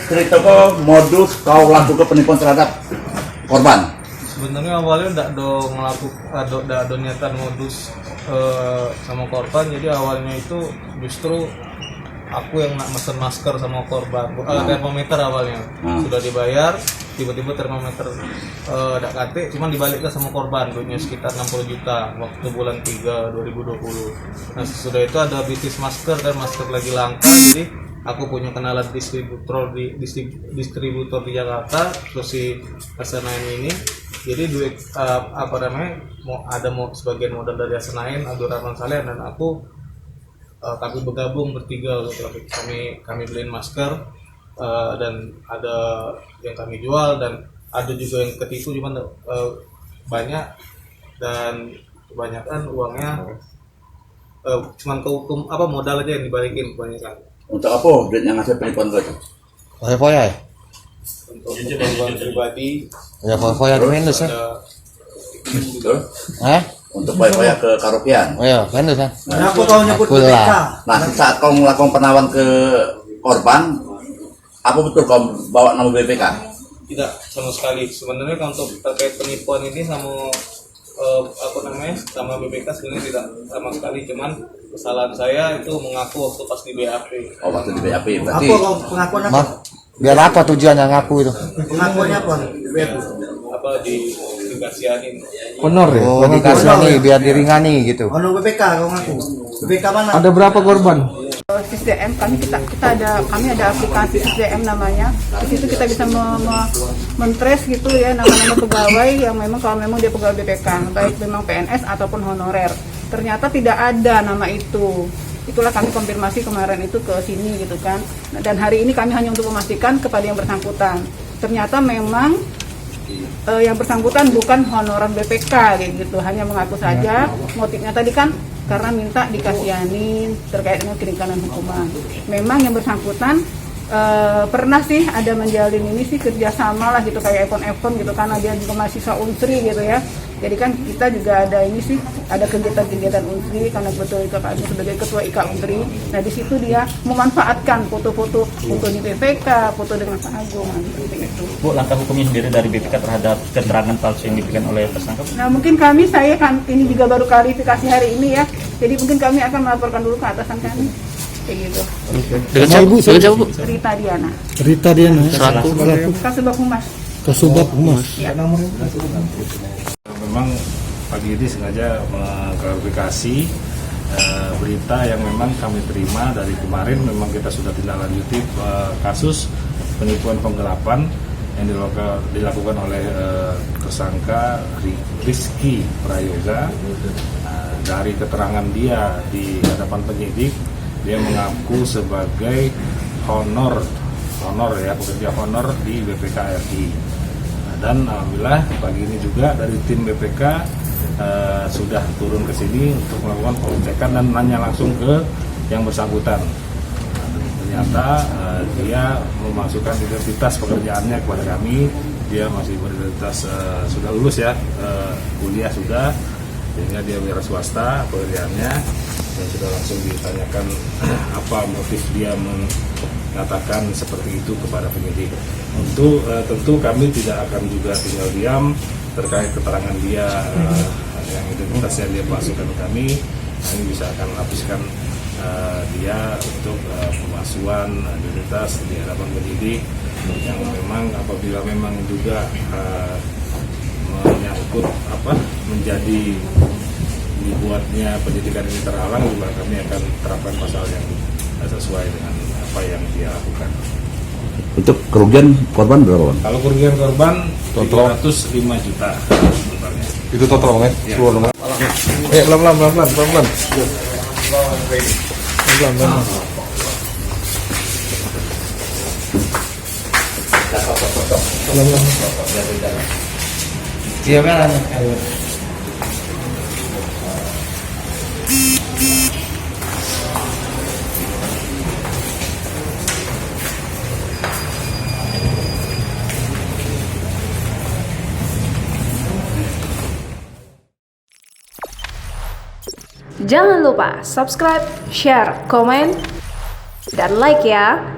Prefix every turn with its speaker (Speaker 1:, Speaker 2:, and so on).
Speaker 1: Cerita kok modus kau lakukan penipuan terhadap korban?
Speaker 2: Sebenarnya awalnya ndak ada niatan modus sama korban. Jadi awalnya itu justru aku yang nak mesen masker sama korban. Termometer awalnya sudah dibayar, tiba-tiba termometer ndak kate, cuman dibalikkan sama korban, duitnya sekitar 60 juta waktu bulan 3 2020. Nah sesudah itu ada bisnis masker, dan masker lagi langka, jadi aku punya kenalan distributor di Jakarta, terus si Senayan ini. Jadi duit mau sebagian modal dari Senayan, Abdurrahman Saleh dan aku, kami bergabung bertiga, kami beliin masker, dan ada yang kami jual dan ada juga yang ketipu, cuman banyak, dan kebanyakan uangnya cuman ke hukum modal aja yang dibalikin kebanyakan.
Speaker 1: Untuk apa duit yang ngasih penipuan itu?
Speaker 3: Foya-foya ya?
Speaker 2: Untuk keperluan pribadi
Speaker 3: Ya foya-foya di minus ya?
Speaker 1: Untuk foya-foya ke karaokean?
Speaker 3: Oh ya, minus ya?
Speaker 4: Nah, aku tahu nyebut
Speaker 3: Aku lah.
Speaker 4: BPK.
Speaker 1: Nah saat kau melakukan penawaran ke korban, apa betul kau bawa nama BPK?
Speaker 2: tidak sama sekali. Sebenarnya kalau untuk terkait penipuan ini sama sama BPK sebenarnya tidak sama sekali, cuman kesalahan saya itu mengaku waktu pas di BAP.
Speaker 1: Oh waktu di BAP berarti.
Speaker 4: Apa pengakuan apa?
Speaker 3: Biar apa tujuannya ngaku itu?
Speaker 4: Pengakuannya apa?
Speaker 2: Dikasihanin.
Speaker 3: Honor ya? Oh, dikasihani biar diringani gitu.
Speaker 4: Ono BPK kau ngaku. BPK mana?
Speaker 3: Ada berapa korban?
Speaker 5: SISDM kami ada aplikasi SISDM namanya. Di situ kita bisa mentrace gitu ya nama-nama pegawai yang memang kalau memang dia pegawai BPK, baik memang PNS ataupun honorer. Ternyata tidak ada nama itu. Itulah kami konfirmasi kemarin itu ke sini gitu kan. Dan hari ini kami hanya untuk memastikan kepada yang bersangkutan. Ternyata memang yang bersangkutan bukan honorer BPK gitu, hanya mengaku saja. Motifnya tadi kan karena minta dikasihanin terkait dengan keringanan hukuman. Memang yang bersangkutan pernah sih ada menjalin ini sih kerjasama lah gitu, kayak event gitu, karena dia juga mahasiswa Unsri gitu ya. Jadi kan kita juga ada ini sih, ada kegiatan-kegiatan Unsri karena betul itu Pak sebagai ketua IKA Unsri. Nah di situ dia memanfaatkan foto-foto di BPK, foto dengan Pak Agung, seperti itu.
Speaker 6: Bu, langkah hukumnya sendiri dari BPK terhadap keterangan palsu yang diberikan oleh tersangka?
Speaker 5: Nah mungkin saya kan ini juga baru klarifikasi hari ini ya. Jadi mungkin kami akan melaporkan dulu ke atasan kami. Kayak gitu.
Speaker 3: Dengan siapa Bu?
Speaker 5: Rita Diana.
Speaker 3: Rita Diana.
Speaker 5: Kasubag Humas.
Speaker 3: Kasubag Humas.
Speaker 5: Ya.
Speaker 7: Memang pagi ini sengaja mengklarifikasi berita yang memang kami terima dari kemarin. Memang kita sudah tindak lanjuti kasus penipuan penggelapan yang dilakukan oleh tersangka Rizky Prayoga. Dari keterangan dia di hadapan penyidik, dia mengaku sebagai pekerja honor di BPK RI. Dan alhamdulillah pagi ini juga dari tim BPK sudah turun ke sini untuk melakukan pengecekan dan nanya langsung ke yang bersangkutan. Ternyata dia memasukkan identitas pekerjaannya kepada kami. Dia masih beridentitas sudah lulus ya, kuliah sudah, sehingga dia wira swasta pekerjaannya, dan sudah langsung ditanyakan apa motif dia mengatakan seperti itu kepada penyidik. Tentu kami tidak akan juga tinggal diam terkait keterangan dia yang identitasnya dia masukkan ke kami. Kami bisa akan lapiskan dia untuk pemalsuan identitas di hadapan penyidik, yang memang apabila memang juga menyangkut menjadi dibuatnya penyidikan ini terhalang, juga kami akan terapkan pasal yang sesuai dengan apa yang dia lakukan.
Speaker 1: Untuk kerugian korban berapa?
Speaker 7: Kalau kerugian korban 305 juta totalnya.
Speaker 3: Itu total banget.
Speaker 7: Ya.
Speaker 3: Pelan-pelan. Iya kan?
Speaker 8: Jangan lupa subscribe, share, komen, dan like ya.